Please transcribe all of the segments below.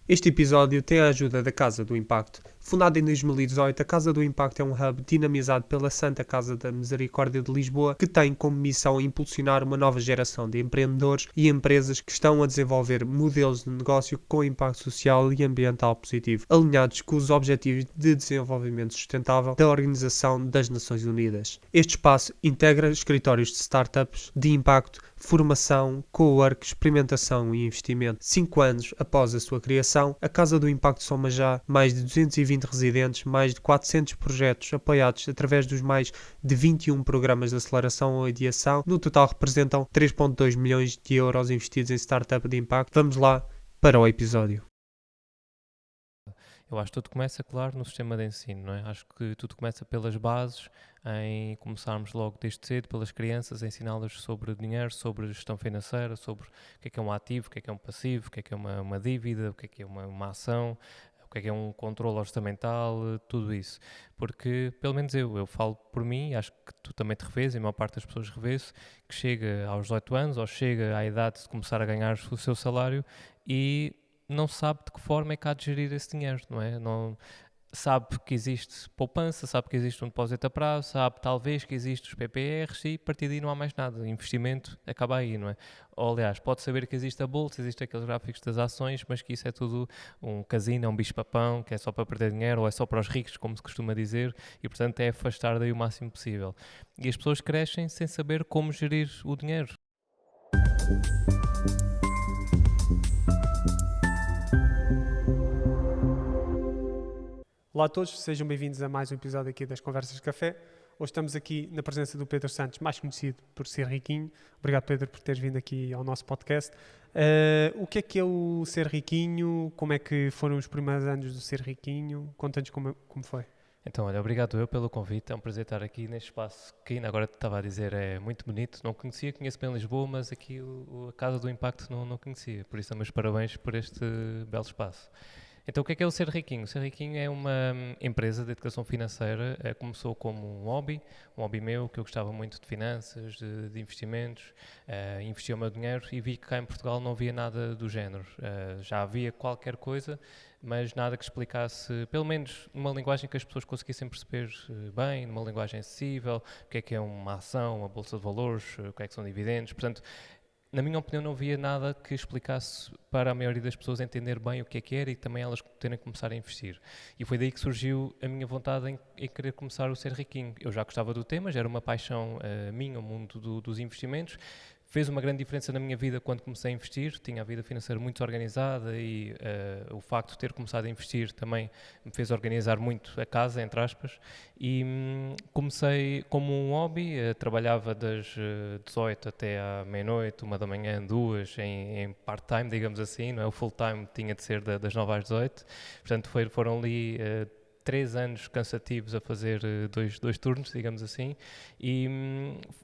Este episódio tem a ajuda da Casa do Impacto. Fundada em 2018, a Casa do Impacto é um hub dinamizado pela Santa Casa da Misericórdia de Lisboa, que tem como missão impulsionar uma nova geração de empreendedores e empresas que estão a desenvolver modelos de negócio com impacto social e ambiental positivo, alinhados com os Objetivos de Desenvolvimento Sustentável da Organização das Nações Unidas. Este espaço integra escritórios de startups de impacto, formação, co-work, experimentação e investimento. 5 anos após a sua criação, a Casa do Impacto soma já mais de 220 residentes, mais de 400 projetos apoiados através dos mais de 21 programas de aceleração ou ideação. No total representam 3,2 milhões de euros investidos em startup de impacto. Vamos lá para o episódio. Eu acho que tudo começa, claro, no sistema de ensino, não é? Acho que tudo começa pelas bases, em começarmos logo desde cedo, pelas crianças, a ensiná-las sobre dinheiro, sobre gestão financeira, sobre o que é um ativo, o que é um passivo, o que é uma dívida, o que é uma ação, o que é um controle orçamental, tudo isso. Porque, pelo menos eu falo por mim, acho que tu também te revês, e a maior parte das pessoas revê-se, que chega aos 18 anos ou chega à idade de começar a ganhar o seu salário e não sabe de que forma é que há de gerir esse dinheiro, não é? Não, sabe que existe poupança, sabe que existe um depósito a prazo, sabe talvez que existe os PPRs e a partir daí não há mais nada. O investimento acaba aí, não é? Ou, aliás, pode saber que existe a bolsa, existe aqueles gráficos das ações, mas que isso é tudo um casino, é um bicho-papão, que é só para perder dinheiro ou é só para os ricos, como se costuma dizer, e portanto é afastar daí o máximo possível. E as pessoas crescem sem saber como gerir o dinheiro. Olá a todos, sejam bem-vindos a mais um episódio aqui das Conversas de Café. Hoje estamos aqui na presença do Pedro Santos, mais conhecido por Ser Riquinho. Obrigado, Pedro, por teres vindo aqui ao nosso podcast. O que é o Ser Riquinho? Como é que foram os primeiros anos do Ser Riquinho? Conta-nos como foi. Então, olha, obrigado eu pelo convite, é um prazer estar aqui neste espaço que ainda agora te estava a dizer é muito bonito, não conhecia, conheço bem Lisboa, mas aqui a Casa do Impacto não conhecia, por isso também os parabéns por este belo espaço. Então, o que é o Ser Riquinho? O Ser Riquinho é uma empresa de educação financeira, começou como um hobby meu, que eu gostava muito de finanças, de investimentos, investi o meu dinheiro e vi que cá em Portugal não havia nada do género. Já havia qualquer coisa, mas nada que explicasse, pelo menos numa linguagem que as pessoas conseguissem perceber bem, numa linguagem acessível, o que é uma ação, uma bolsa de valores, o que são dividendos, portanto, na minha opinião, não havia nada que explicasse para a maioria das pessoas entender bem o que era e também elas terem que começar a investir. E foi daí que surgiu a minha vontade em querer começar o Ser Riquinho. Eu já gostava do tema, já era uma paixão minha, o mundo dos investimentos. Fez uma grande diferença na minha vida quando comecei a investir. Tinha a vida financeira muito organizada e o facto de ter começado a investir também me fez organizar muito a casa, entre aspas. E comecei como um hobby, trabalhava das 18 até à meia-noite, 1 da manhã, 2, em part-time, digamos assim, não é? O full-time tinha de ser das 9 às 18. Portanto, foram ali 3 anos cansativos a fazer dois turnos, digamos assim, e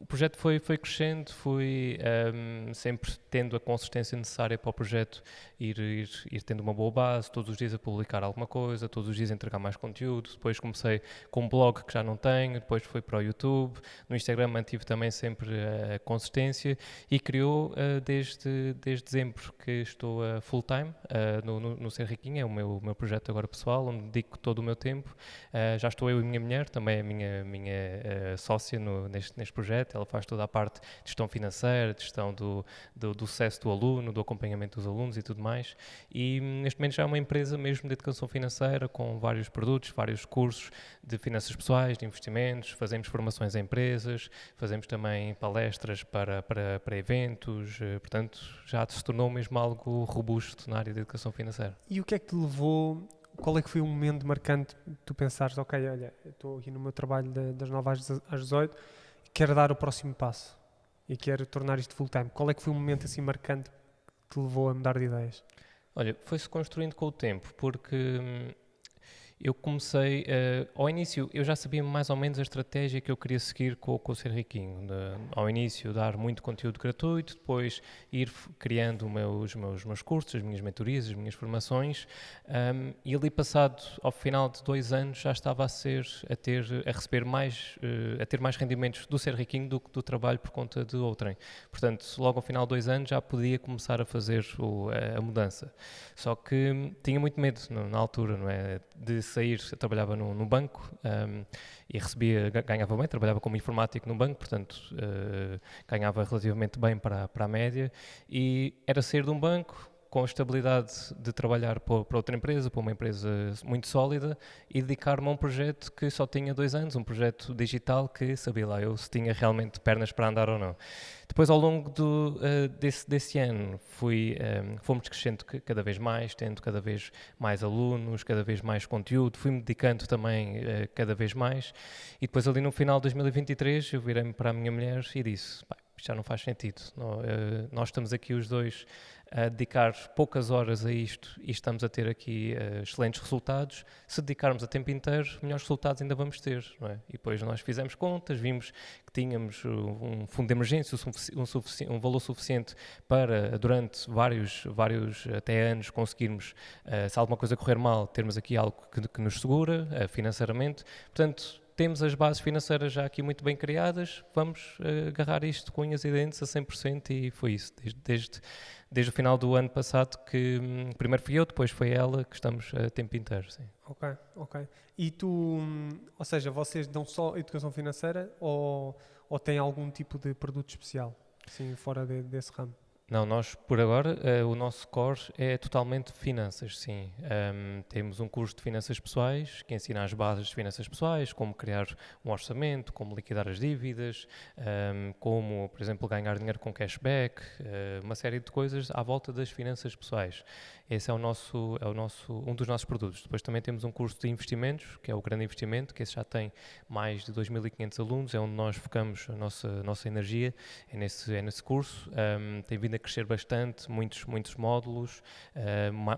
o projeto foi crescendo, fui sempre tendo a consistência necessária para o projeto ir tendo uma boa base, todos os dias a publicar alguma coisa, todos os dias a entregar mais conteúdo. Depois comecei com um blog que já não tenho, depois fui para o YouTube, no Instagram mantive também sempre a consistência e criou desde dezembro que estou full time no Ser Riquinho, é o meu projeto agora pessoal, onde dedico todo o meu tempo. Já estou eu e a minha mulher, também a minha sócia neste projeto. Ela faz toda a parte de gestão financeira, de gestão do sucesso do aluno, do acompanhamento dos alunos e tudo mais. E neste momento já é uma empresa mesmo de educação financeira, com vários produtos, vários cursos de finanças pessoais, de investimentos, fazemos formações a empresas, fazemos também palestras para eventos, portanto já se tornou mesmo algo robusto na área da educação financeira. E o que é que te levou? Qual é que foi um momento marcante tu pensares, ok, olha, estou aqui no meu trabalho das 9 às 18 e quero dar o próximo passo e quero tornar isto full time. Qual é que foi um momento assim marcante que te levou a mudar de ideias? Olha, foi-se construindo com o tempo, porque Eu comecei, ao início, eu já sabia mais ou menos a estratégia que eu queria seguir com o Ser Riquinho. Ao início, dar muito conteúdo gratuito, depois ir criando os meus cursos, as minhas mentorias, as minhas formações, e ali passado, ao final de 2 anos, já estava a receber mais, a ter mais rendimentos do Ser Riquinho do que do trabalho por conta de outrem. Portanto, logo ao final de 2 anos já podia começar a fazer a mudança. Só que tinha muito medo na altura, não é? De sair, eu trabalhava no banco e ganhava bem, trabalhava como informático no banco, portanto ganhava relativamente bem para a média, e era sair de um banco com a estabilidade de trabalhar para outra empresa, para uma empresa muito sólida, e dedicar-me a um projeto que só tinha 2 anos, um projeto digital que sabia lá eu se tinha realmente pernas para andar ou não. Depois, ao longo desse ano, fomos crescendo cada vez mais, tendo cada vez mais alunos, cada vez mais conteúdo, fui-me dedicando também cada vez mais, e depois ali no final de 2023 eu virei-me para a minha mulher e disse: isto já não faz sentido, nós estamos aqui os dois a dedicar poucas horas a isto e estamos a ter aqui excelentes resultados. Se dedicarmos a tempo inteiro, melhores resultados ainda vamos ter, não é? E depois nós fizemos contas, vimos que tínhamos um fundo de emergência, um valor suficiente para, durante vários até anos, conseguirmos, se alguma coisa correr mal, termos aqui algo que nos segura financeiramente. Portanto, temos as bases financeiras já aqui muito bem criadas, vamos agarrar isto com unhas e dentes a 100%, e foi isso. Desde o final do ano passado que primeiro fui eu, depois foi ela, que estamos a tempo inteiro, sim. Ok. E tu, ou seja, vocês dão só educação financeira ou têm algum tipo de produto especial, assim, fora desse ramo? Não, nós por agora, o nosso core é totalmente finanças, sim. Temos um curso de finanças pessoais que ensina as bases de finanças pessoais, como criar um orçamento, como liquidar as dívidas, como, por exemplo, ganhar dinheiro com cashback, uma série de coisas à volta das finanças pessoais. Esse é um dos nossos produtos. Depois também temos um curso de investimentos, que é o Grande Investimento, que esse já tem mais de 2.500 alunos, é onde nós focamos a nossa energia, é nesse curso. Tem vindo a crescer bastante, muitos módulos,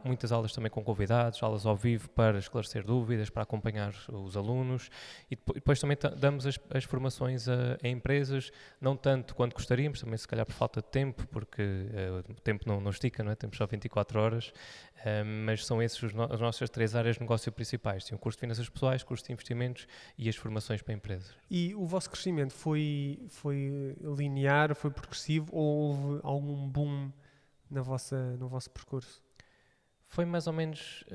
muitas aulas também com convidados, aulas ao vivo para esclarecer dúvidas, para acompanhar os alunos, e depois também damos as formações a empresas, não tanto quanto gostaríamos, também se calhar por falta de tempo, porque o tempo não estica, não é? Temos só 24 horas, mas são essas as nossas 3 áreas de negócio principais: tem o curso de finanças pessoais, curso de investimentos e as formações para empresas. E o vosso crescimento foi linear, foi progressivo, ou houve algum boom no vosso percurso? Foi mais ou menos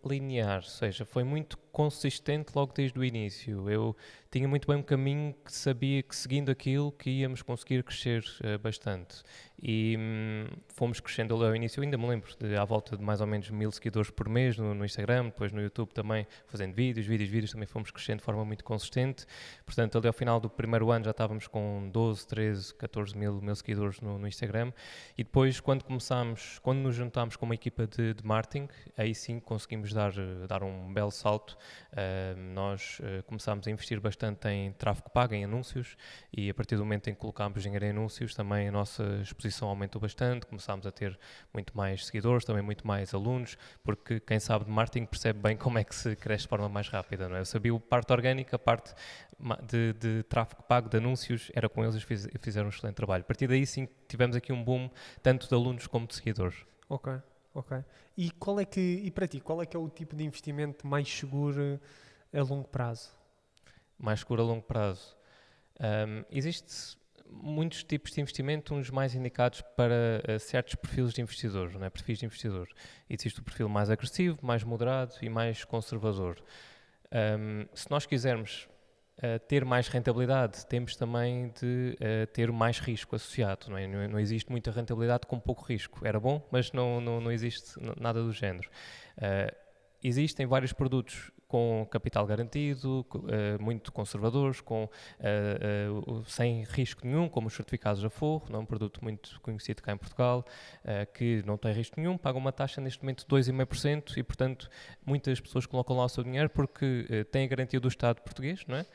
linear, ou seja, foi muito consistente logo desde o início. Eu tinha muito bem um caminho que sabia que, seguindo aquilo, que íamos conseguir crescer bastante. E fomos crescendo ali ao início. Eu ainda me lembro de à volta de mais ou menos 1.000 seguidores por mês no Instagram, depois no YouTube também, fazendo vídeos, também fomos crescendo de forma muito consistente. Portanto, ali ao final do primeiro ano já estávamos com 12, 13, 14 mil seguidores no Instagram. E depois, quando nos juntámos com uma equipa de marketing, aí sim conseguimos dar um belo salto. Nós começámos a investir bastante em tráfego pago, em anúncios, e a partir do momento em que colocámos dinheiro em anúncios, também a nossa exposição aumentou bastante, começámos a ter muito mais seguidores, também muito mais alunos, porque quem sabe de marketing percebe bem como é que se cresce de forma mais rápida, não é? Eu sabia a parte orgânica, a parte de tráfego pago, de anúncios, era com eles e fizeram um excelente trabalho. A partir daí sim tivemos aqui um boom, tanto de alunos como de seguidores. Ok. E para ti, qual é que é o tipo de investimento mais seguro a longo prazo? Mais seguro a longo prazo. Existe muitos tipos de investimento, uns mais indicados para certos perfis de investidores, não é? Perfis de investidor. Existe o perfil mais agressivo, mais moderado e mais conservador. Se nós quisermos ter mais rentabilidade, temos também de ter mais risco associado, não é? Não existe muita rentabilidade com pouco risco. Era bom, mas não existe nada do género. Existem vários produtos com capital garantido, muito conservadores, sem risco nenhum, como os certificados Aforro, não é um produto muito conhecido cá em Portugal, que não tem risco nenhum, paga uma taxa neste momento de 2,5% e, portanto, muitas pessoas colocam lá o seu dinheiro porque tem a garantia do Estado português, não é?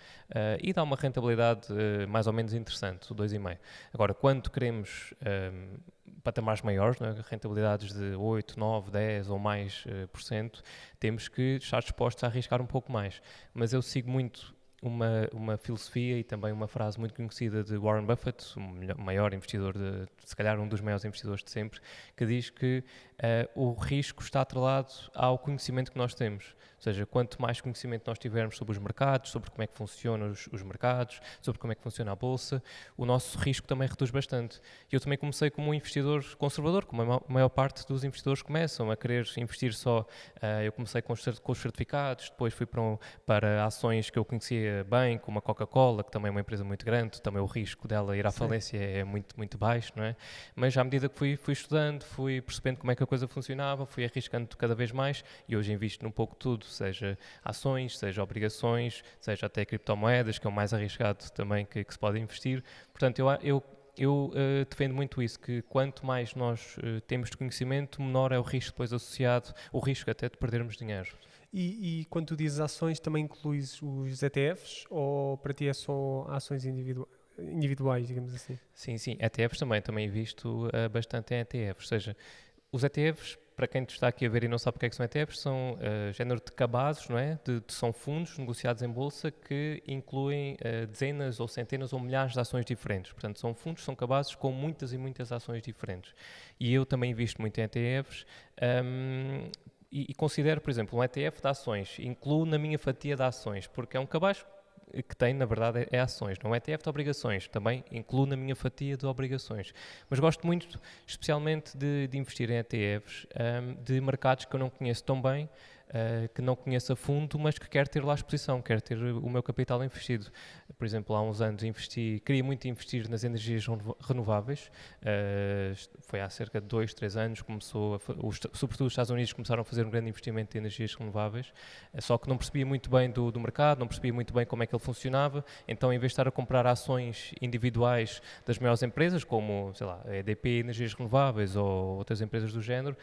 E dá uma rentabilidade mais ou menos interessante, o 2,5%. Agora, quando queremos patamares maiores, não é? Rentabilidades de 8, 9, 10 ou mais por cento, temos que estar dispostos a arriscar um pouco mais. Mas eu sigo muito uma filosofia e também uma frase muito conhecida de Warren Buffett, o maior investidor, se calhar um dos maiores investidores de sempre, que diz que o risco está atrelado ao conhecimento que nós temos. Ou seja, quanto mais conhecimento nós tivermos sobre os mercados, sobre como é que funcionam os mercados, sobre como é que funciona a bolsa, o nosso risco também reduz bastante. Eu também comecei como um investidor conservador, como a maior parte dos investidores começam a querer investir só. Eu comecei com os certificados, depois fui para ações que eu conhecia bem, como a Coca-Cola, que também é uma empresa muito grande, também o risco dela ir à falência é muito, muito baixo, não é? Mas à medida que fui estudando, fui percebendo como é que a coisa funcionava, fui arriscando cada vez mais e hoje invisto num pouco tudo, seja ações, seja obrigações, seja até criptomoedas, que é o mais arriscado também que se pode investir. Portanto, eu defendo muito isso, que quanto mais nós temos de conhecimento, menor é o risco depois associado, o risco até de perdermos dinheiro. E quando tu dizes ações, também incluís os ETFs ou para ti é só ações individuais, digamos assim? Sim, ETFs também invisto bastante em ETFs, ou seja, os ETFs, para quem está aqui a ver e não sabe o que é que são ETFs, são género de cabazes, não é? São fundos negociados em bolsa que incluem dezenas ou centenas ou milhares de ações diferentes. Portanto, são fundos, são cabazes com muitas e muitas ações diferentes. E eu também invisto muito em ETFs. E considero, por exemplo, um ETF de ações, incluo na minha fatia de ações, porque é um cabaz que tem, na verdade, é ações, não é ETF de obrigações, também incluo na minha fatia de obrigações. Mas gosto muito, especialmente, de investir em ETFs de mercados que eu não conheço tão bem, que não conheço a fundo, mas que quero ter lá exposição, quero ter o meu capital investido. Por exemplo, há uns anos queria muito investir nas energias renováveis, foi há cerca de 2, 3 anos, sobretudo os Estados Unidos começaram a fazer um grande investimento em energias renováveis, só que não percebia muito bem do mercado, não percebia muito bem como é que ele funcionava, então em vez de estar a comprar ações individuais das maiores empresas, como, sei lá, a EDP Energias Renováveis ou outras empresas do género,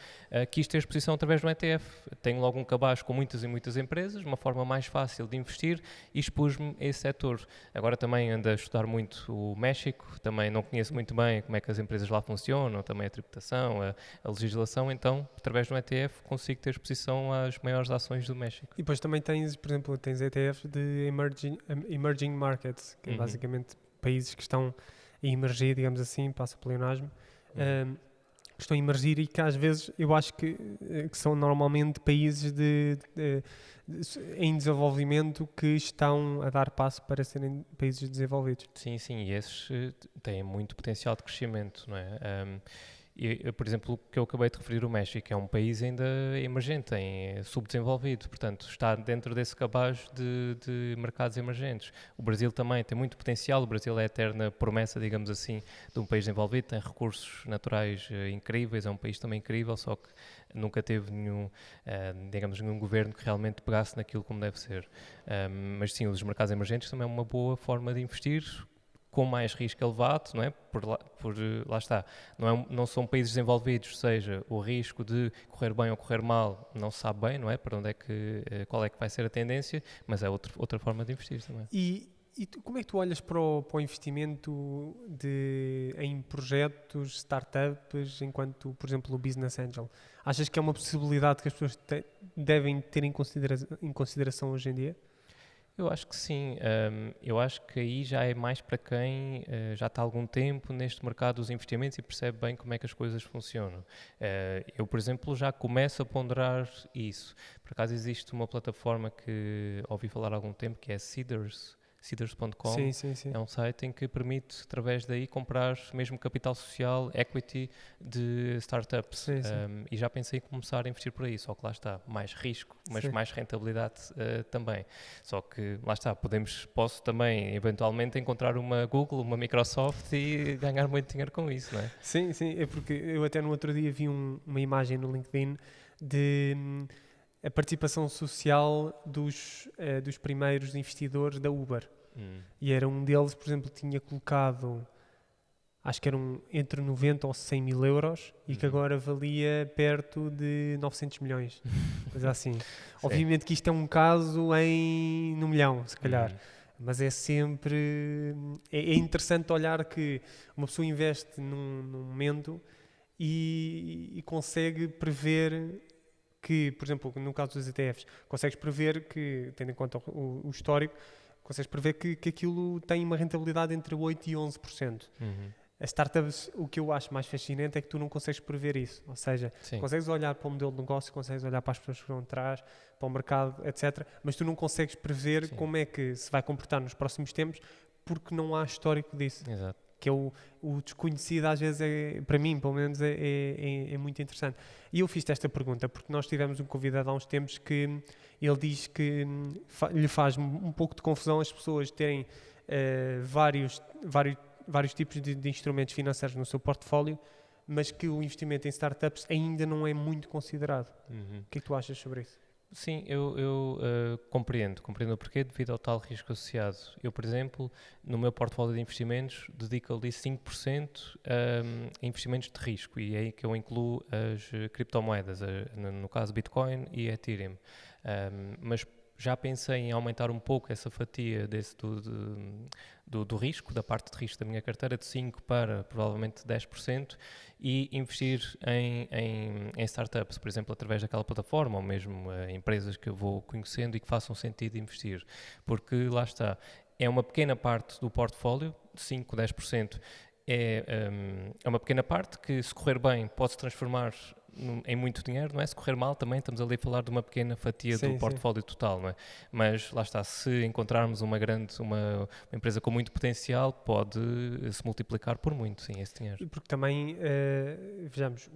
quis ter exposição através de um ETF. Tenho logo um cabaz com muitas e muitas empresas, uma forma mais fácil de investir e expus-me a esse setor. Agora também ando a estudar muito o México, também não conheço muito bem como é que as empresas lá funcionam, também a tributação, a legislação, então através de um ETF consigo ter exposição às maiores ações do México. E depois também tens, por exemplo, ETFs de emerging markets, que é basicamente países que estão a emergir, digamos assim, passa o pleonasmo, estão a emergir e que às vezes eu acho que são normalmente países em desenvolvimento que estão a dar passo para serem países desenvolvidos. Sim, e esses têm muito potencial de crescimento, não é? Por exemplo, o que eu acabei de referir, o México é um país ainda emergente, subdesenvolvido, portanto está dentro desse cabaz de mercados emergentes. O Brasil também tem muito potencial, o Brasil é a eterna promessa, digamos assim, de um país desenvolvido, tem recursos naturais incríveis, é um país também incrível, só que nunca teve nenhum governo que realmente pegasse naquilo como deve ser. Mas sim, os mercados emergentes também é uma boa forma de investir, com mais risco elevado, não é? Lá está, não são países desenvolvidos, seja o risco de correr bem ou correr mal, não se sabe bem, não é? Qual é que vai ser a tendência, mas é outra forma de investir também. E como é que tu olhas para o investimento em projetos, startups, enquanto, por exemplo, o Business Angel? Achas que é uma possibilidade que as pessoas devem ter em consideração hoje em dia? Eu acho que sim. Eu acho que aí já é mais para quem já está há algum tempo neste mercado dos investimentos e percebe bem como é que as coisas funcionam. Eu, por exemplo, já começo a ponderar isso. Por acaso existe uma plataforma que ouvi falar há algum tempo que é Seeders.com. Sim. É um site em que permite, através daí, comprar mesmo capital social, equity de startups. Sim. E já pensei em começar a investir por aí, só que lá está, mais risco, mas Sim. mais rentabilidade também. Só que, lá está, posso também, eventualmente, encontrar uma Google, uma Microsoft e ganhar muito dinheiro com isso, não é? Sim, é porque eu até no outro dia vi uma imagem no LinkedIn de a participação social dos primeiros investidores da Uber. E era um deles, por exemplo, tinha colocado, acho que eram entre 90 ou 100 mil euros e que agora valia perto de 900 milhões. Coisa assim. Obviamente que isto é um caso no milhão, se calhar. Mas é sempre... É interessante olhar que uma pessoa investe num momento e consegue prever que, por exemplo, no caso dos ETFs, consegues prever que, tendo em conta o histórico, consegues prever que aquilo tem uma rentabilidade entre 8% e 11%. As startups, o que eu acho mais fascinante é que tu não consegues prever isso. Ou seja, Sim. consegues olhar para o modelo de negócio, consegues olhar para as pessoas que estão atrás, para o mercado, etc. Mas tu não consegues prever Sim. como é que se vai comportar nos próximos tempos, porque não há histórico disso. Exato. Que é o desconhecido, às vezes, para mim, pelo menos, é muito interessante. E eu fiz-te esta pergunta porque nós tivemos um convidado há uns tempos que ele diz que lhe faz um pouco de confusão as pessoas terem vários tipos de instrumentos financeiros no seu portfólio, mas que o investimento em startups ainda não é muito considerado. O que é que tu achas sobre isso? Sim, eu compreendo o porquê devido ao tal risco associado. Eu, por exemplo, no meu portfólio de investimentos, dedico ali 5% a investimentos de risco e é aí que eu incluo as criptomoedas, no caso Bitcoin e Ethereum. Mas já pensei em aumentar um pouco essa fatia do risco, da parte de risco da minha carteira, de 5% para provavelmente 10% e investir em startups, por exemplo, através daquela plataforma ou mesmo empresas que eu vou conhecendo e que façam sentido investir. Porque lá está, é uma pequena parte do portfólio, 5%, 10%, é uma pequena parte que, se correr bem, pode se transformar em muito dinheiro, não é? Se correr mal também estamos ali a falar de uma pequena fatia do portfólio total, não é? Mas lá está, se encontrarmos uma empresa com muito potencial, pode se multiplicar por muito, sim, esse dinheiro. Porque também, vejamos,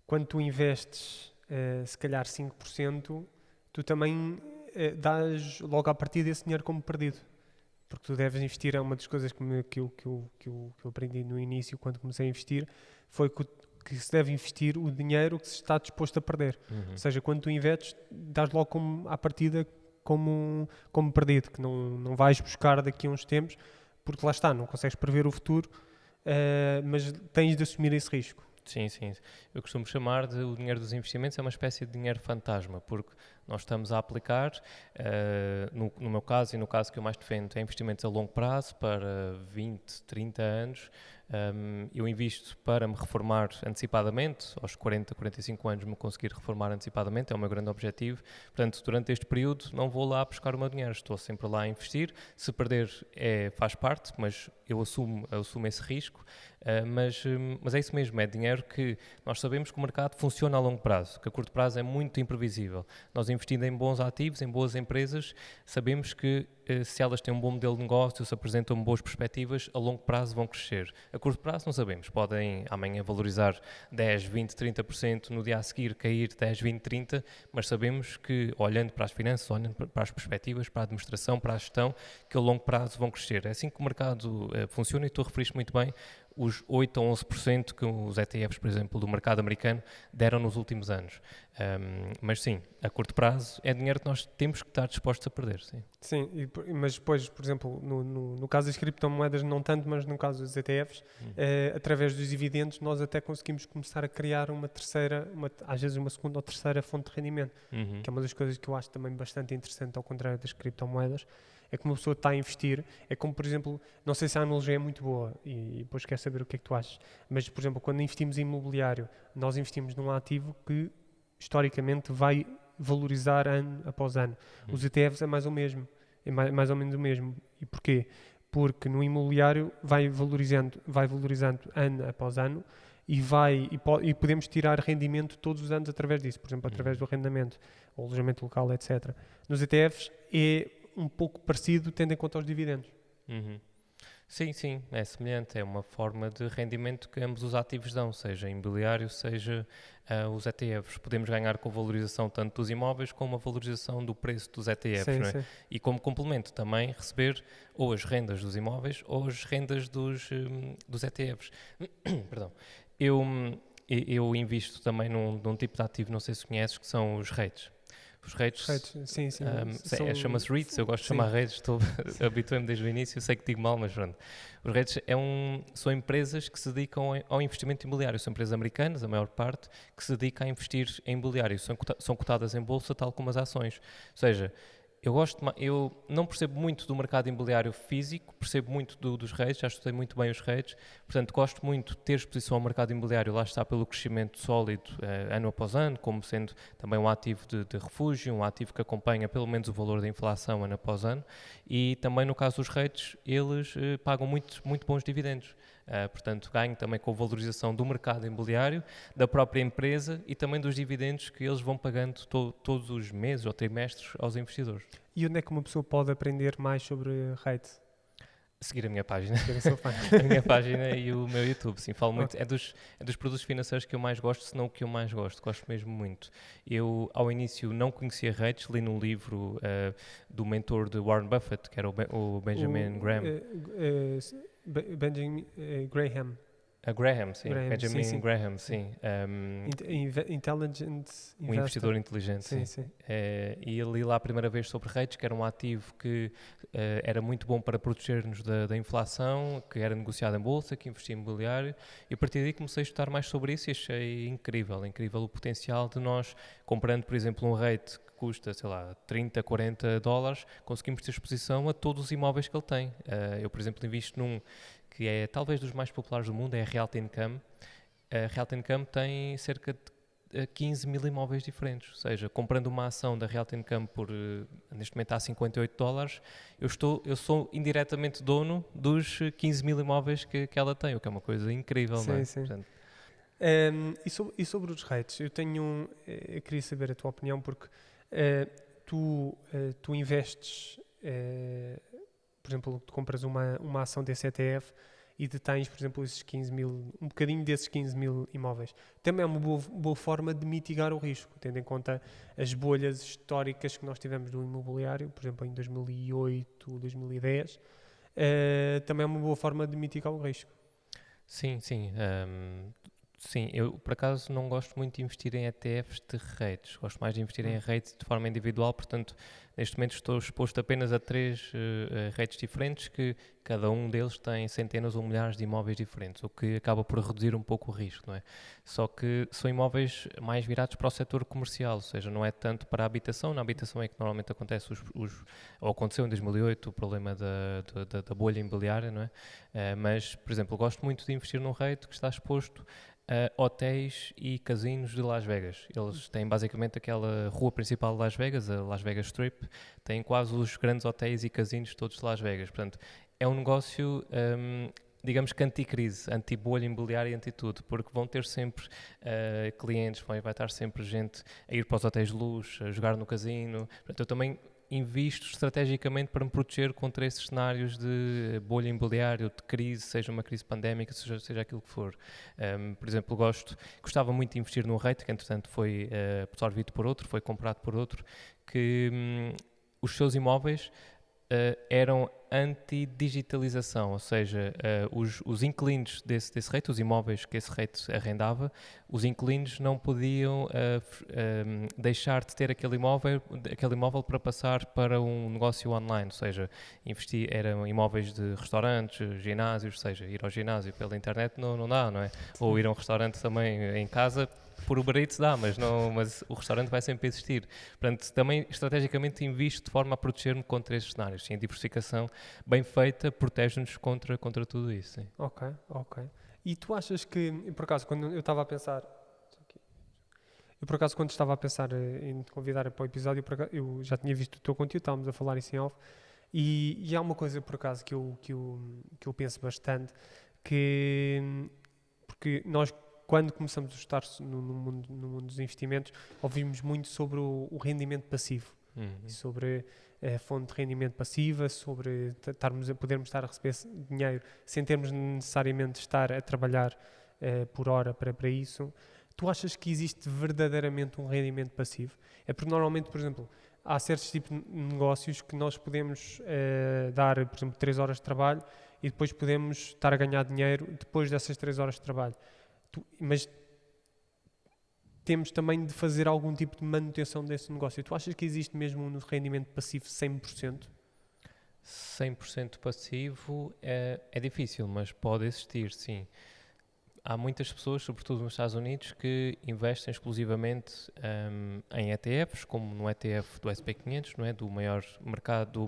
quando tu investes se calhar 5%, tu também dás logo à partida esse dinheiro como perdido. Porque tu deves investir, é uma das coisas que eu aprendi no início, quando comecei a investir, foi que se deve investir o dinheiro que se está disposto a perder. Ou seja, quando tu investes, dás logo à partida como perdido, que não vais buscar daqui a uns tempos, porque lá está, não consegues prever o futuro, mas tens de assumir esse risco. Sim, sim. Eu costumo chamar de o dinheiro dos investimentos é uma espécie de dinheiro fantasma, porque nós estamos a aplicar, no meu caso e no caso que eu mais defendo, é investimentos a longo prazo, para 20, 30 anos. Eu invisto para me reformar antecipadamente, aos 40, 45 anos me conseguir reformar antecipadamente, é o meu grande objetivo. Portanto, durante este período não vou lá buscar o meu dinheiro, estou sempre lá a investir. Se perder faz parte, mas eu assumo esse risco. Mas é isso mesmo, é dinheiro que nós sabemos que o mercado funciona a longo prazo, que a curto prazo é muito imprevisível. Nós investindo em bons ativos, em boas empresas, sabemos que se elas têm um bom modelo de negócio, se apresentam boas perspectivas, a longo prazo vão crescer. A curto prazo não sabemos, podem amanhã valorizar 10, 20, 30%, no dia a seguir cair 10, 20, 30%, mas sabemos que olhando para as finanças, olhando para as perspectivas, para a administração, para a gestão, que a longo prazo vão crescer. É assim que o mercado funciona e tu referiste muito bem os 8 a 11% que os ETFs, por exemplo, do mercado americano deram nos últimos anos. Mas sim, a curto prazo é dinheiro que nós temos que estar dispostos a perder. Sim, sim, mas depois, por exemplo, no caso das criptomoedas não tanto, mas no caso dos ETFs, através dos dividendos nós até conseguimos começar a criar uma terceira, às vezes uma segunda ou terceira fonte de rendimento, que é uma das coisas que eu acho também bastante interessante, ao contrário das criptomoedas. É como uma pessoa está a investir, é como, por exemplo, não sei se a analogia é muito boa e depois quero saber o que é que tu achas, mas, por exemplo, quando investimos em imobiliário, nós investimos num ativo que, historicamente, vai valorizar ano após ano. Os ETFs é mais ou menos o mesmo. E porquê? Porque no imobiliário vai valorizando ano após ano e podemos tirar rendimento todos os anos através disso, por exemplo, através do arrendamento, ou alojamento local, etc. Nos ETFs é um pouco parecido, tendo em conta os dividendos. Sim, sim, é semelhante, é uma forma de rendimento que ambos os ativos dão, seja imobiliário, seja os ETFs. Podemos ganhar com a valorização tanto dos imóveis como a valorização do preço dos ETFs, sim, não é? Sim. E como complemento também receber ou as rendas dos imóveis ou as rendas dos ETFs. Perdão. Eu invisto também num tipo de ativo, não sei se conheces, que são os REITs. Os REITs, sim. chama-se REITs, eu gosto de chamar REITs, habituei-me desde o início, eu sei que digo mal, mas pronto. Os REITs são empresas que se dedicam ao investimento imobiliário, são empresas americanas, a maior parte, que se dedicam a investir em imobiliário, são cotadas em bolsa tal como as ações. Ou seja, eu não percebo muito do mercado imobiliário físico, percebo muito dos REITs, já estudei muito bem os REITs, portanto gosto muito de ter exposição ao mercado imobiliário, lá está pelo crescimento sólido ano após ano, como sendo também um ativo de refúgio, um ativo que acompanha pelo menos o valor da inflação ano após ano, e também no caso dos REITs, eles pagam muito, muito bons dividendos. Portanto, ganho também com a valorização do mercado imobiliário, da própria empresa e também dos dividendos que eles vão pagando todos os meses ou trimestres aos investidores. E onde é que uma pessoa pode aprender mais sobre REIT? Seguir a minha página, Eu sou fã. a minha página e o meu YouTube, sim, falo muito, é dos produtos financeiros que eu mais gosto, se não o que eu mais gosto mesmo muito. Eu, ao início, não conhecia REITs, li num livro do mentor de Warren Buffett, que era o Benjamin Graham. Benjamin Graham. A Graham, sim. Graham, Benjamin sim. Graham, sim. Intelligent Um investidor inteligente, sim. Sim. E ele li lá a primeira vez sobre REITs, que era um ativo que era muito bom para proteger-nos da inflação, que era negociado em bolsa, que investia em imobiliário, e a partir daí comecei a estudar mais sobre isso e achei incrível o potencial de nós, comprando, por exemplo, um REIT que custa, sei lá, 30, 40 dólares, conseguimos ter exposição a todos os imóveis que ele tem. Eu, por exemplo, invisto num que é talvez dos mais populares do mundo, é a Realty Income. A Realty Income tem cerca de 15 mil imóveis diferentes, ou seja, comprando uma ação da Realty Income por, neste momento, a 58 dólares, eu sou indiretamente dono dos 15 mil imóveis que ela tem, o que é uma coisa incrível, não é? Sim. Portanto, E sobre os REITs, eu queria saber a tua opinião, porque tu investes, por exemplo, tu compras uma ação desse ETF e detens, por exemplo, esses 15 mil, um bocadinho desses 15 mil imóveis. Também é uma boa forma de mitigar o risco, tendo em conta as bolhas históricas que nós tivemos do imobiliário, por exemplo, em 2008, 2010. Também é uma boa forma de mitigar o risco. sim. Sim, eu por acaso não gosto muito de investir em ETFs de REITs, gosto mais de investir em REITs de forma individual, portanto, neste momento estou exposto apenas a 3 REITs diferentes, que cada um deles tem centenas ou milhares de imóveis diferentes, o que acaba por reduzir um pouco o risco, não é? Só que são imóveis mais virados para o setor comercial, ou seja, não é tanto para a habitação, na habitação é que normalmente acontece ou aconteceu em 2008 o problema da bolha imobiliária, não é? Mas, por exemplo, gosto muito de investir num REIT que está exposto hotéis e casinos de Las Vegas. Eles têm basicamente aquela rua principal de Las Vegas, a Las Vegas Strip, têm quase os grandes hotéis e casinos todos de Las Vegas. Portanto, é um negócio, digamos que anti-crise, anti-bolha imobiliária e anti-tudo, porque vão ter sempre clientes, vai estar sempre gente a ir para os hotéis de luxo, a jogar no casino. Portanto, eu também invisto estrategicamente para me proteger contra esses cenários de bolha imobiliária, de crise, seja uma crise pandémica, seja aquilo que for. Por exemplo, gostava muito de investir num REIT, que entretanto foi absorvido por outro, foi comprado por outro, que os seus imóveis eram anti-digitalização, ou seja, os inquilinos desse REIT, os imóveis que esse REIT arrendava, os inquilinos não podiam deixar de ter aquele imóvel para passar para um negócio online, ou seja, eram imóveis de restaurantes, ginásios, ou seja, ir ao ginásio pela internet não dá, não é? Ou ir a um restaurante também em casa, por Uber Eats dá, mas o restaurante vai sempre existir. Portanto, também estrategicamente invisto de forma a proteger-me contra esses cenários. Sim, a diversificação bem feita protege-nos contra tudo isso. Sim. Ok. E tu achas que, por acaso, quando eu estava a pensar... quando estava a pensar em te convidar para o episódio, eu já tinha visto o teu conteúdo, estávamos a falar isso em off, e há uma coisa, por acaso, que eu penso bastante, porque nós, quando começamos a estar no mundo dos investimentos, ouvimos muito sobre o rendimento passivo, e sobre a fonte de rendimento passiva, sobre podermos estar a receber dinheiro sem termos necessariamente de estar a trabalhar por hora para isso. Tu achas que existe verdadeiramente um rendimento passivo? É porque normalmente, por exemplo, há certos tipos de negócios que nós podemos dar, por exemplo, 3 horas de trabalho e depois podemos estar a ganhar dinheiro depois dessas 3 horas de trabalho. Mas temos também de fazer algum tipo de manutenção desse negócio. Tu achas que existe mesmo um rendimento passivo 100%? 100% passivo é difícil, mas pode existir, sim. há muitas pessoas, sobretudo nos Estados Unidos, que investem exclusivamente em ETFs, como no ETF do SP500, não é? Do maior mercado,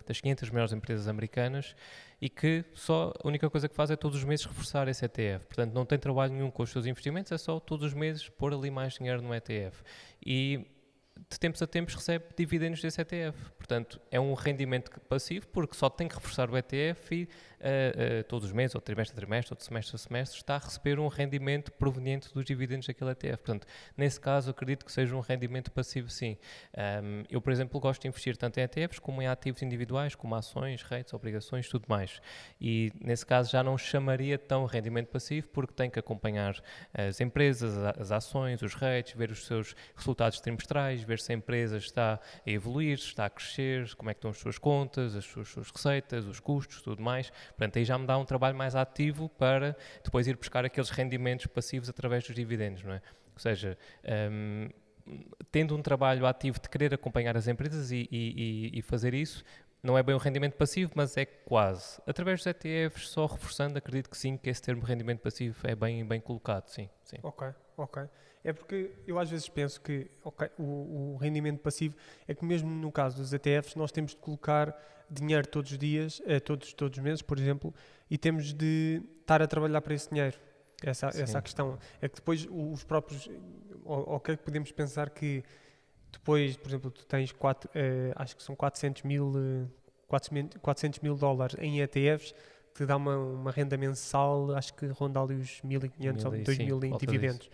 das 500 maiores empresas americanas, e que só a única coisa que faz é todos os meses reforçar esse ETF. Portanto, não tem trabalho nenhum com os seus investimentos, é só todos os meses pôr ali mais dinheiro no ETF. E de tempos a tempos recebe dividendos desse ETF. Portanto, é um rendimento passivo, porque só tem que reforçar o ETF e todos os meses, ou trimestre a trimestre, ou de semestre a semestre, está a receber um rendimento proveniente dos dividendos daquele ETF. Portanto, nesse caso, acredito que seja um rendimento passivo, sim. Eu, por exemplo, gosto de investir tanto em ETFs como em ativos individuais, como ações, REITs, obrigações, tudo mais. E, nesse caso, já não chamaria tão rendimento passivo, porque tem que acompanhar as empresas, as ações, os REITs, ver os seus resultados trimestrais, ver se a empresa está a evoluir, se está a crescer, como é que estão as suas contas, as suas receitas, os custos, tudo mais. Portanto, aí já me dá um trabalho mais ativo para depois ir buscar aqueles rendimentos passivos através dos dividendos, não é? Ou seja, tendo um trabalho ativo de querer acompanhar as empresas e fazer isso, não é bem um rendimento passivo, mas é quase. Através dos ETFs, só reforçando, acredito que sim, que esse termo rendimento passivo é bem colocado, sim. Ok. É porque eu às vezes penso que o rendimento passivo é que mesmo no caso dos ETFs nós temos de colocar dinheiro todos os dias, todos os meses, por exemplo, e temos de estar a trabalhar para esse dinheiro. Essa é a questão. É que depois os próprios... Ok, podemos pensar que depois, por exemplo, tu tens acho que são 400 mil dólares em ETFs, que te dá uma renda mensal, acho que ronda ali os 1.500 ou 2.000 em dividendos.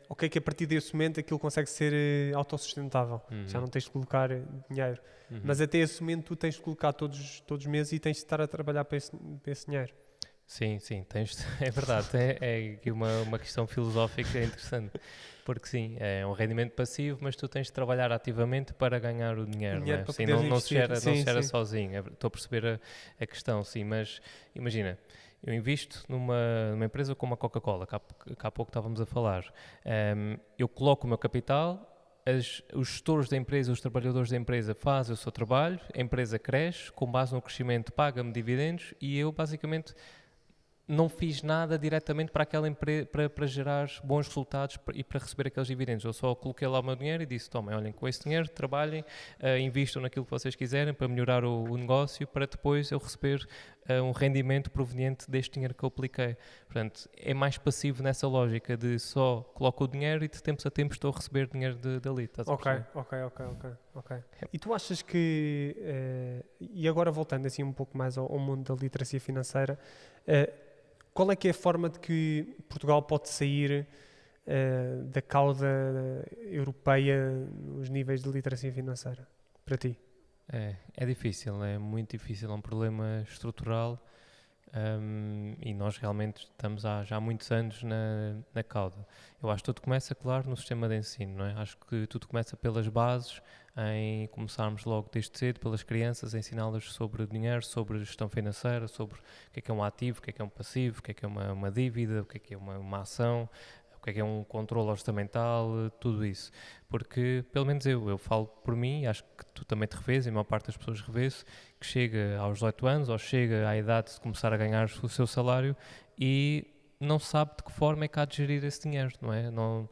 Ok, que a partir desse momento aquilo consegue ser autossustentável, já não tens de colocar dinheiro, mas até esse momento tu tens de colocar todos os meses e tens de estar a trabalhar para esse dinheiro. Sim, é verdade, é aqui uma questão filosófica interessante, porque sim, é um rendimento passivo, mas tu tens de trabalhar ativamente para ganhar o dinheiro, não é? Sim, não se gera sozinho, estou a perceber a questão, sim, mas imagina, eu invisto numa empresa como a Coca-Cola, que há pouco estávamos a falar, eu coloco o meu capital, os gestores da empresa, os trabalhadores da empresa fazem o seu trabalho, a empresa cresce, com base no crescimento paga-me dividendos e eu basicamente não fiz nada diretamente para aquela empresa para gerar bons resultados e para receber aqueles dividendos. Eu só coloquei lá o meu dinheiro e disse, tomem, olhem, com esse dinheiro trabalhem, invistam naquilo que vocês quiserem para melhorar o negócio, para depois eu receber um rendimento proveniente deste dinheiro que eu apliquei. Portanto, é mais passivo nessa lógica de só coloco o dinheiro e de tempos a tempos estou a receber dinheiro dali. Ok. E tu achas que, e agora voltando assim um pouco mais ao mundo da literacia financeira, qual é que é a forma de que Portugal pode sair da cauda europeia nos níveis de literacia financeira, para ti? É difícil, é muito difícil, é um problema estrutural e nós realmente estamos há já muitos anos na cauda. Eu acho que tudo começa, claro, no sistema de ensino, não é? Acho que tudo começa pelas bases, em começarmos logo desde cedo, pelas crianças, a ensiná-las sobre dinheiro, sobre gestão financeira, sobre o que é um ativo, o que é um passivo, o que é uma dívida, o que é uma ação, o que é um controle orçamental, tudo isso. Porque, pelo menos eu falo por mim, acho que tu também te revês, e a maior parte das pessoas revê-se, que chega aos 18 anos ou chega à idade de começar a ganhar o seu salário e não sabe de que forma é que há de gerir esse dinheiro, não é? Não,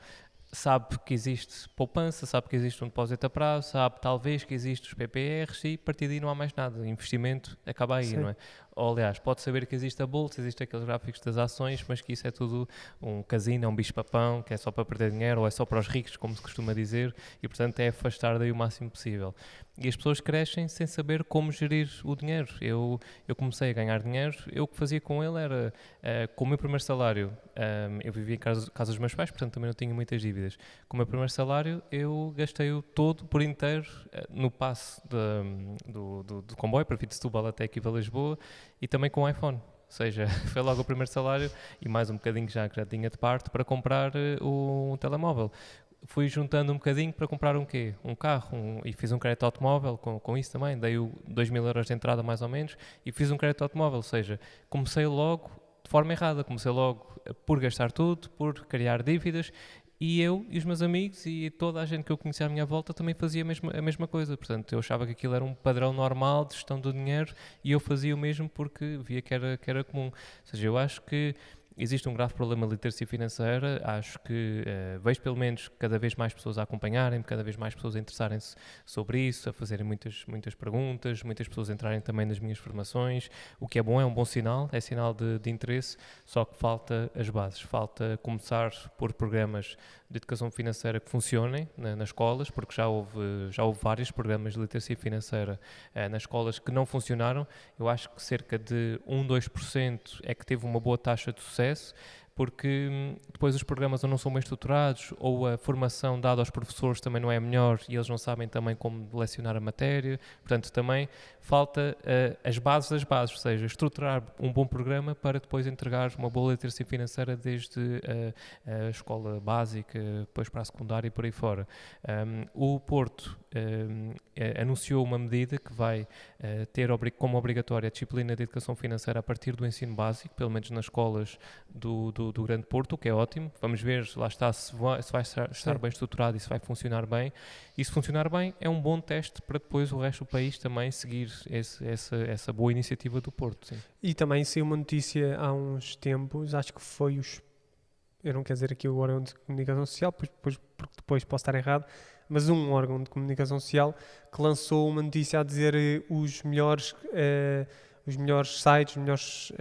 sabe que existe poupança, sabe que existe um depósito a prazo, sabe talvez que existe os PPRs e a partir daí não há mais nada. O investimento acaba aí, não é? Ou, aliás, pode saber que existe a bolsa, existe aqueles gráficos das ações, mas que isso é tudo um casino, é um bicho-papão, que é só para perder dinheiro ou é só para os ricos, como se costuma dizer, e portanto é afastar daí o máximo possível. E as pessoas crescem sem saber como gerir o dinheiro. Eu comecei a ganhar dinheiro, eu o que fazia com ele era, com o meu primeiro salário, eu vivia em casa dos meus pais, portanto também não tinha muitas dívidas. Com o meu primeiro salário eu gastei-o todo por inteiro no passe do comboio para vir de Setúbal até aqui para Lisboa e também com o iPhone. Ou seja, foi logo o primeiro salário e mais um bocadinho que já tinha de parte para comprar um telemóvel. Fui juntando um bocadinho para comprar um quê? Um carro, e fiz um crédito automóvel com isso também, dei 2.000 euros de entrada mais ou menos e fiz um crédito automóvel, ou seja, comecei logo de forma errada, comecei logo por gastar tudo, por criar dívidas e eu e os meus amigos e toda a gente que eu conhecia à minha volta também fazia a mesma coisa, portanto eu achava que aquilo era um padrão normal de gestão do dinheiro e eu fazia o mesmo porque via que era comum, ou seja, eu acho que existe um grave problema de literacia financeira. Acho que vejo pelo menos cada vez mais pessoas a acompanharem, cada vez mais pessoas a interessarem-se sobre isso, a fazerem muitas perguntas, muitas pessoas a entrarem também nas minhas formações, o que é bom, é um bom sinal, é sinal de interesse, só que falta as bases, falta começar por programas de educação financeira que funcionem nas escolas, porque já houve vários programas de literacia financeira nas escolas que não funcionaram. Eu acho que cerca de 2% é que teve uma boa taxa de sucesso, porque depois os programas ou não são bem estruturados, ou a formação dada aos professores também não é melhor e eles não sabem também como lecionar a matéria. Portanto, também falta as bases das bases, ou seja, estruturar um bom programa para depois entregar uma boa literacia financeira desde a escola básica, depois para a secundária e por aí fora. O Porto anunciou uma medida que vai ter como obrigatória a disciplina de educação financeira a partir do ensino básico, pelo menos nas escolas do Grande Porto, o que é ótimo. Vamos ver, lá está, se vai estar bem estruturado e se vai funcionar bem. E se funcionar bem, é um bom teste para depois o resto do país também seguir essa boa iniciativa do Porto. Sim. E também saiu uma notícia há uns tempos, acho que foi eu não quero dizer aqui o órgão de comunicação social, porque depois posso estar errado, mas um órgão de comunicação social que lançou uma notícia a dizer os melhores sites, os melhores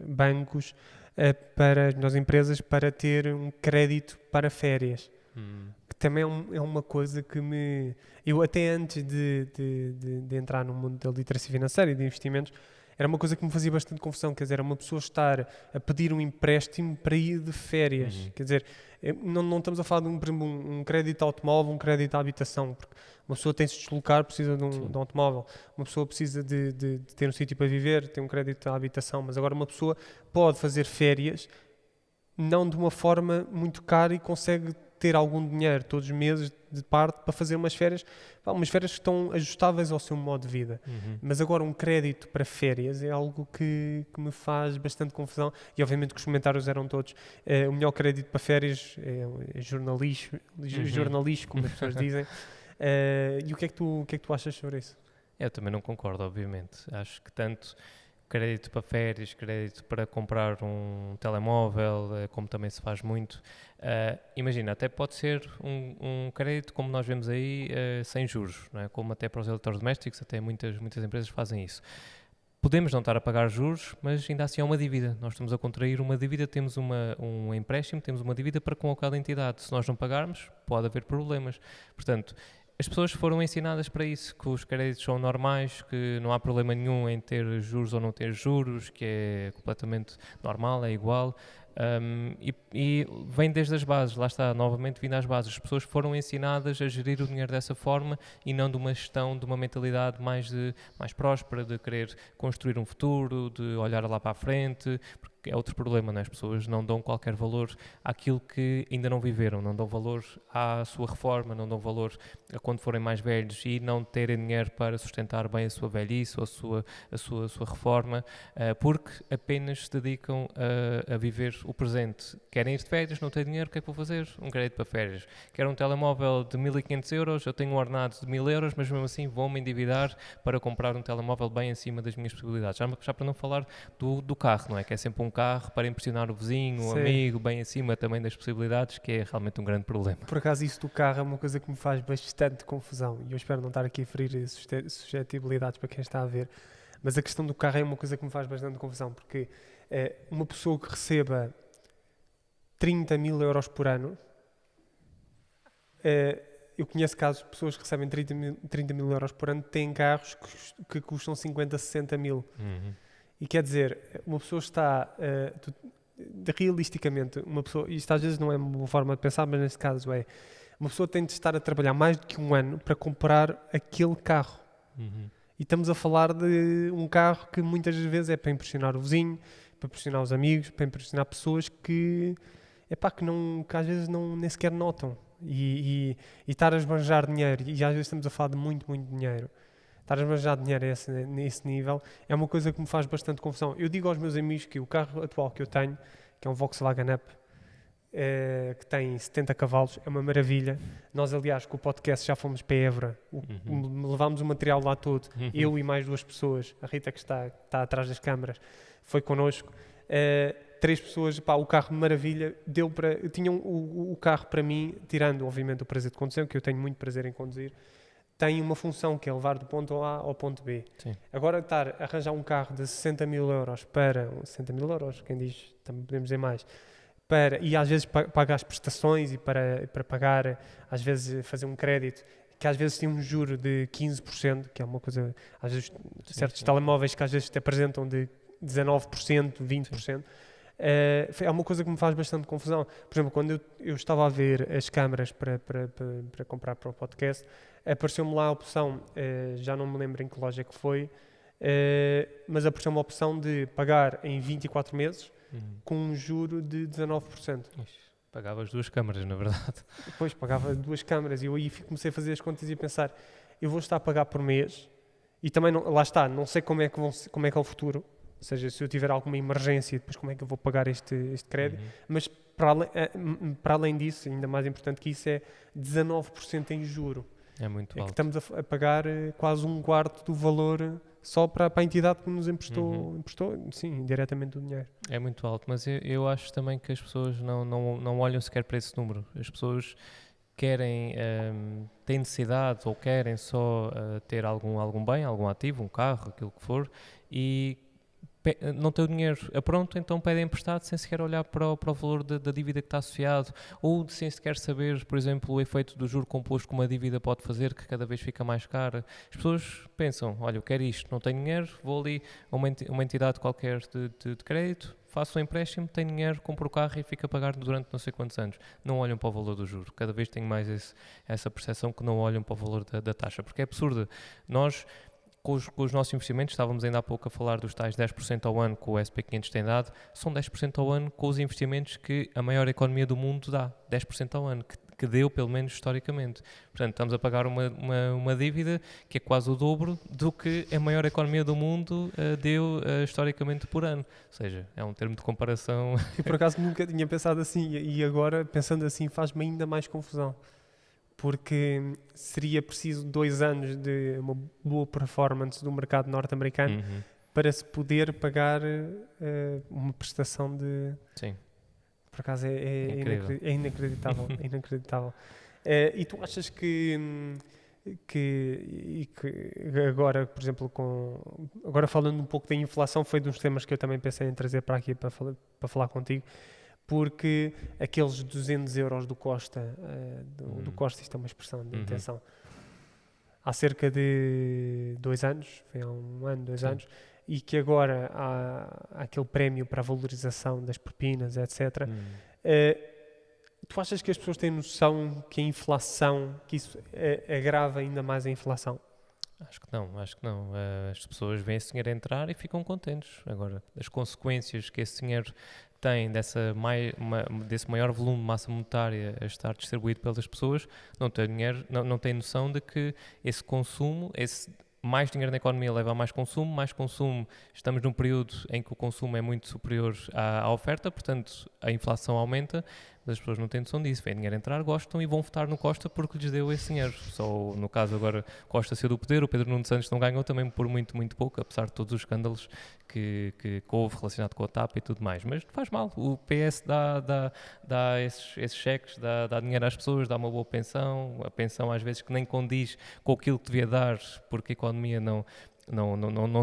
bancos para as melhores empresas para ter um crédito para férias. Que também é uma coisa que eu até antes de entrar no mundo da literacia financeira e de investimentos, era uma coisa que me fazia bastante confusão, quer dizer, era uma pessoa estar a pedir um empréstimo para ir de férias, quer dizer, não estamos a falar de, por exemplo, um crédito de automóvel, um crédito de habitação, porque uma pessoa tem de se deslocar, precisa de um automóvel, uma pessoa precisa de ter um sítio para viver, tem um crédito de habitação, mas agora uma pessoa pode fazer férias, não de uma forma muito cara e consegue ter algum dinheiro todos os meses de parte para fazer umas férias que estão ajustáveis ao seu modo de vida. Mas agora um crédito para férias é algo que me faz bastante confusão e obviamente que os comentários eram todos o melhor crédito para férias é jornalístico, como as pessoas dizem. E o que é que tu achas sobre isso? Eu também não concordo, obviamente. Acho que tanto crédito para férias, crédito para comprar um telemóvel, como também se faz muito. Imagina, até pode ser um crédito, como nós vemos aí, sem juros, não é? Como até para os eletrodomésticos, até muitas empresas fazem isso. Podemos não estar a pagar juros, mas ainda assim é uma dívida. Nós estamos a contrair uma dívida, temos um empréstimo, temos uma dívida para com aquela entidade. Se nós não pagarmos, pode haver problemas. Portanto, as pessoas foram ensinadas para isso, que os créditos são normais, que não há problema nenhum em ter juros ou não ter juros, que é completamente normal, é igual. E vem desde as bases, lá está, novamente vindo às bases. As pessoas foram ensinadas a gerir o dinheiro dessa forma e não de uma gestão, de uma mentalidade mais próspera, de querer construir um futuro, de olhar lá para a frente, porque é outro problema, não é? As pessoas não dão qualquer valor àquilo que ainda não viveram, não dão valor à sua reforma, não dão valor a quando forem mais velhos e não terem dinheiro para sustentar bem a sua velhice ou a sua reforma, porque apenas se dedicam a viver o presente. Querem ir de férias, não têm dinheiro, o que é que vou fazer? Um crédito para férias. Quero um telemóvel de 1.500 euros, eu tenho um ordenado de 1.000 euros, mas mesmo assim vou-me endividar para comprar um telemóvel bem acima das minhas possibilidades. Já para não falar do carro, não é? Que é sempre um carro para impressionar o vizinho, o amigo, bem acima também das possibilidades, que é realmente um grande problema. Por acaso isso do carro é uma coisa que me faz bastante confusão e eu espero não estar aqui a ferir suscetibilidades para quem está a ver, mas a questão do carro é uma coisa que me faz bastante confusão, porque uma pessoa que receba 30 mil euros por ano, eu conheço casos de pessoas que recebem 30 mil euros por ano têm carros que custam 50, 60 mil. E quer dizer, uma pessoa está, realisticamente, isto às vezes não é uma boa forma de pensar, mas neste caso uma pessoa tem de estar a trabalhar mais do que um ano para comprar aquele carro. E estamos a falar de um carro que muitas vezes é para impressionar o vizinho, para impressionar os amigos, para impressionar pessoas que às vezes nem sequer notam. E estar a esbanjar dinheiro, e às vezes estamos a falar de muito, muito dinheiro. Estar a esbanjar dinheiro nesse nível é uma coisa que me faz bastante confusão. Eu digo aos meus amigos que o carro atual que eu tenho, que é um Volkswagen Up, que tem 70 cavalos, é uma maravilha. Nós, aliás, com o podcast já fomos para Évora, levámos o material lá todo, eu e mais 2 pessoas, a Rita que está atrás das câmaras, foi connosco. 3 pessoas, pá, o carro maravilha, tinham o carro para mim, tirando obviamente o prazer de conduzir, que eu tenho muito prazer em conduzir, tem uma função que é levar do ponto A ao ponto B. Sim. Agora arranjar um carro de 60 mil euros para 60 mil euros, quem diz, também podemos dizer mais, e às vezes pagar as prestações e para pagar, às vezes fazer um crédito, que às vezes tem um juro de 15%, que é uma coisa, às vezes certos telemóveis que às vezes te apresentam de 19%, 20%, é uma coisa que me faz bastante confusão. Por exemplo, quando eu estava a ver as câmaras para comprar para o podcast, apareceu-me lá a opção, já não me lembro em que loja que foi, mas apareceu-me a opção de pagar em 24 meses com um juro de 19%. Pagava as 2 câmaras, na verdade. Depois pagava 2 câmaras e eu aí comecei a fazer as contas e a pensar, eu vou estar a pagar por mês e também, lá está, não sei como é que é o futuro, ou seja, se eu tiver alguma emergência, depois como é que eu vou pagar este crédito, mas para além disso, ainda mais importante que isso, é 19% em juro. É muito É que alto. estamos a pagar quase um quarto do valor só para a entidade que nos emprestou, sim, diretamente o dinheiro. É muito alto, mas eu acho também que as pessoas não olham sequer para esse número. As pessoas querem, têm necessidade ou querem só ter algum bem, algum ativo, um carro, aquilo que for, e não tem o dinheiro a pronto, então pedem emprestado sem sequer olhar para o valor da dívida que está associado, ou sem sequer saber, por exemplo, o efeito do juro composto que uma dívida pode fazer, que cada vez fica mais cara. As pessoas pensam, olha, eu quero isto, não tenho dinheiro, vou ali a uma entidade qualquer de crédito, faço um empréstimo, tenho dinheiro, compro o carro e fico a pagar durante não sei quantos anos. Não olham para o valor do juro. Cada vez tenho mais essa percepção que não olham para o valor da taxa, porque é absurdo. Nós, com os nossos investimentos, estávamos ainda há pouco a falar dos tais 10% ao ano que o SP500 tem dado, são 10% ao ano com os investimentos que a maior economia do mundo dá, 10% ao ano, que deu pelo menos historicamente. Portanto, estamos a pagar uma dívida que é quase o dobro do que a maior economia do mundo deu historicamente por ano. Ou seja, é um termo de comparação. Eu por acaso nunca tinha pensado assim e agora, pensando assim, faz-me ainda mais confusão. Porque seria preciso 2 anos de uma boa performance do mercado norte-americano para se poder pagar uma prestação de... Sim. Por acaso é inacreditável. É inacreditável. E tu achas que agora, por exemplo, agora falando um pouco da inflação, foi um dos temas que eu também pensei em trazer para aqui para falar contigo, porque aqueles 200 euros do Costa, do Costa, isto é uma expressão de intenção, há cerca de 2 anos, foi há 1 ano, 2 anos, e que agora há aquele prémio para a valorização das propinas, etc. Tu achas que as pessoas têm noção que a inflação, que isso agrava ainda mais a inflação? Acho que não. As pessoas veem esse dinheiro entrar e ficam contentes. Agora, as consequências que esse dinheiro tem desse maior volume de massa monetária a estar distribuído pelas pessoas, não têm noção de que esse consumo, mais dinheiro na economia leva a mais consumo, estamos num período em que o consumo é muito superior à oferta, portanto a inflação aumenta, mas as pessoas não têm noção disso, vêm dinheiro entrar, gostam e vão votar no Costa porque lhes deu esse dinheiro. Só no caso agora Costa saiu do poder, o Pedro Nuno Santos não ganhou também por muito, muito pouco, apesar de todos os escândalos que houve relacionado com a TAP e tudo mais, mas faz mal, o PS dá esses cheques, dá dinheiro às pessoas, dá uma boa pensão, a pensão às vezes que nem condiz com aquilo que devia dar, porque a economia não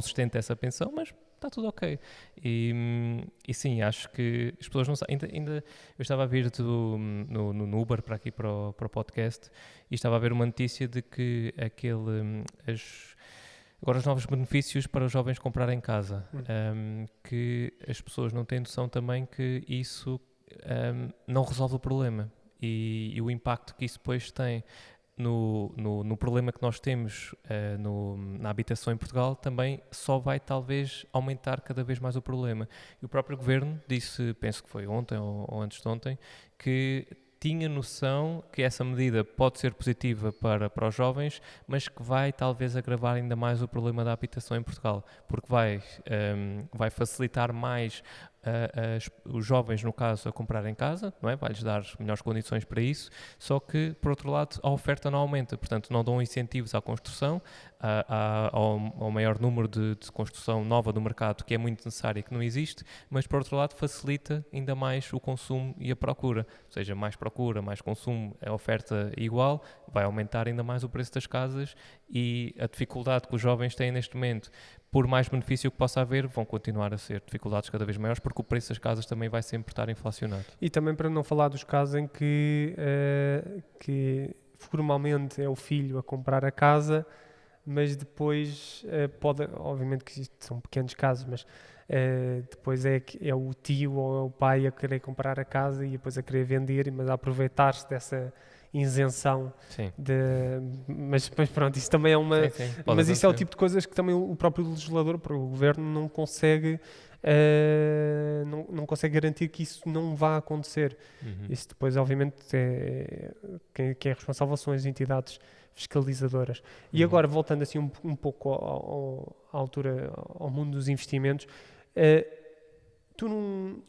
sustenta essa pensão, mas está tudo ok. E sim, acho que as pessoas não sabem. Ainda eu estava a vir no Uber para aqui para o podcast e estava a ver uma notícia de que agora os novos benefícios para os jovens comprarem casa, que as pessoas não têm noção também que isso não resolve o problema e o impacto que isso depois tem no problema que nós temos na habitação em Portugal também só vai talvez aumentar cada vez mais o problema. E o próprio Governo disse, penso que foi ontem ou antes de ontem, que tinha noção que essa medida pode ser positiva para os jovens, mas que vai talvez agravar ainda mais o problema da habitação em Portugal, porque vai facilitar mais os jovens, no caso, a comprarem casa, não é? Vai-lhes dar melhores condições para isso, só que, por outro lado, a oferta não aumenta, portanto, não dão incentivos à construção, ao maior número de construção nova do mercado, que é muito necessária e que não existe, mas, por outro lado, facilita ainda mais o consumo e a procura, ou seja, mais procura, mais consumo, a oferta igual, vai aumentar ainda mais o preço das casas e a dificuldade que os jovens têm neste momento, por mais benefício que possa haver, vão continuar a ser dificuldades cada vez maiores, porque o preço das casas também vai sempre estar inflacionado. E também para não falar dos casos em que formalmente é o filho a comprar a casa, mas depois pode, obviamente que isto são pequenos casos, mas depois é o tio ou é o pai a querer comprar a casa e depois a querer vender, mas a aproveitar-se dessa isenção. Sim. Mas pronto, isso também é uma... Sim, mas isso é o tipo de coisas que também o próprio legislador, o governo não consegue não consegue garantir que isso não vá acontecer. Isso depois, obviamente, quem é responsável são as entidades fiscalizadoras. E agora, voltando assim um pouco à altura, ao mundo dos investimentos,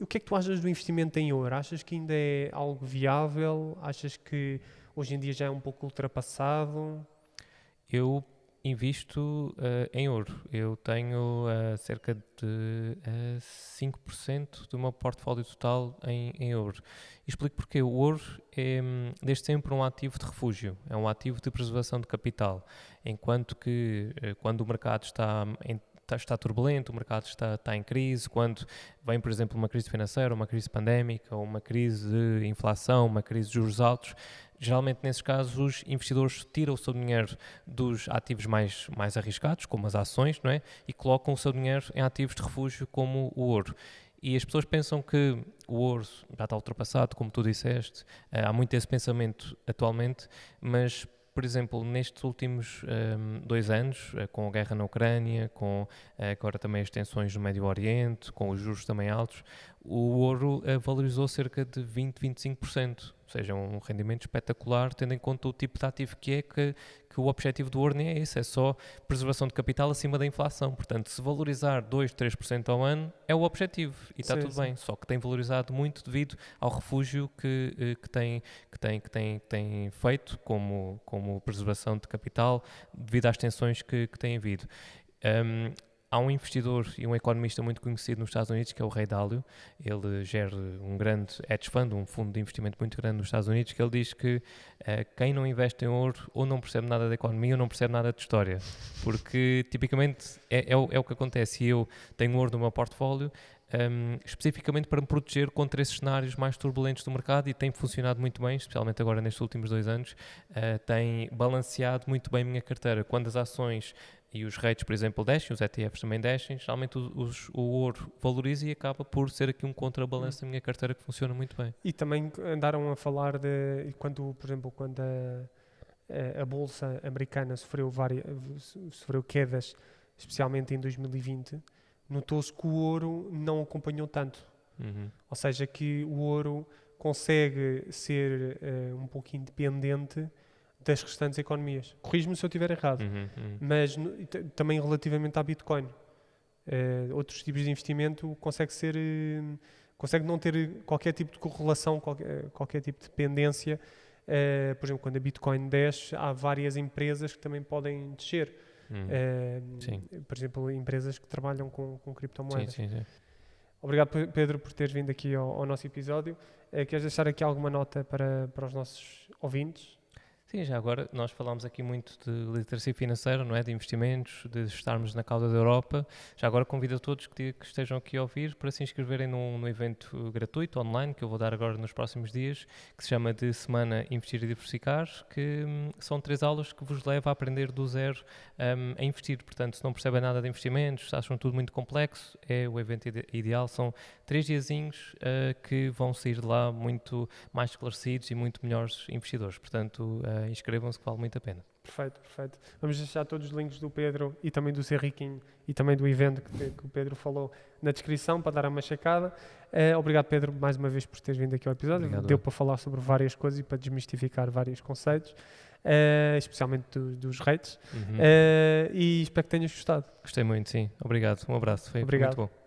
o que é que tu achas do investimento em ouro? Achas que ainda é algo viável? Achas que hoje em dia já é um pouco ultrapassado? Eu invisto em ouro. Eu tenho cerca de 5% do meu portfólio total em ouro. E explico porque o ouro é desde sempre um ativo de refúgio, é um ativo de preservação de capital, enquanto que quando o mercado está turbulento, o mercado está em crise, quando vem, por exemplo, uma crise financeira, uma crise pandémica, ou uma crise de inflação, uma crise de juros altos, geralmente nesses casos os investidores tiram o seu dinheiro dos ativos mais arriscados, como as ações, não é? E colocam o seu dinheiro em ativos de refúgio como o ouro. E as pessoas pensam que o ouro já está ultrapassado, como tu disseste, há muito esse pensamento atualmente, mas, por exemplo, nestes últimos 2 anos, com a guerra na Ucrânia, com agora também as tensões no Médio Oriente, com os juros também altos, o ouro valorizou cerca de 20-25%. Ou seja, um rendimento espetacular, tendo em conta o tipo de ativo que o objetivo do ouro nem é esse, é só preservação de capital acima da inflação. Portanto, se valorizar 2-3% ao ano é o objetivo e está tudo bem. Só que tem valorizado muito devido ao refúgio que tem feito como preservação de capital devido às tensões que tem havido. Há um investidor e um economista muito conhecido nos Estados Unidos, que é o Ray Dalio. Ele gera um grande hedge fund, um fundo de investimento muito grande nos Estados Unidos, que ele diz que quem não investe em ouro ou não percebe nada da economia ou não percebe nada de história. Porque, tipicamente, é o que acontece. E eu tenho ouro no meu portfólio, especificamente para me proteger contra esses cenários mais turbulentos do mercado, e tem funcionado muito bem, especialmente agora nestes últimos 2 anos. Tem balanceado muito bem a minha carteira. Quando as ações e os rates, por exemplo, descem, os ETFs também descem, geralmente o ouro valoriza e acaba por ser aqui um contrabalanço da minha carteira que funciona muito bem. E também andaram a falar por exemplo, quando a Bolsa americana sofreu quedas, especialmente em 2020, notou-se que o ouro não acompanhou tanto. Ou seja, que o ouro consegue ser um pouco independente das restantes economias. Corrijo-me se eu estiver errado. Mas também relativamente à Bitcoin. Outros tipos de investimento consegue não ter qualquer tipo de correlação, qualquer tipo de dependência. Por exemplo, quando a Bitcoin desce, há várias empresas que também podem descer. Por exemplo, empresas que trabalham com criptomoedas. Sim. Obrigado, Pedro, por teres vindo aqui ao nosso episódio. Queres deixar aqui alguma nota para os nossos ouvintes? Sim, já agora nós falámos aqui muito de literacia financeira, não é? De investimentos, de estarmos na cauda da Europa. Já agora convido a todos que estejam aqui a ouvir para se inscreverem num evento gratuito, online, que eu vou dar agora nos próximos dias, que se chama de Semana Investir e Diversificar, que são 3 aulas que vos levam a aprender do zero a investir. Portanto, se não percebem nada de investimentos, se acham tudo muito complexo, é o evento ideal. São 3 diazinhos que vão sair de lá muito mais esclarecidos e muito melhores investidores. Portanto, inscrevam-se, que vale muito a pena. Perfeito. Vamos deixar todos os links do Pedro e também do Ser Riquinho e também do evento que o Pedro falou na descrição para dar uma checada. Obrigado, Pedro, mais uma vez por teres vindo aqui ao episódio. Obrigado. Deu para falar sobre várias coisas e para desmistificar vários conceitos, especialmente dos rates. E espero que tenhas gostado. Gostei muito, sim. Obrigado. Um abraço. Foi Obrigado. muito bom.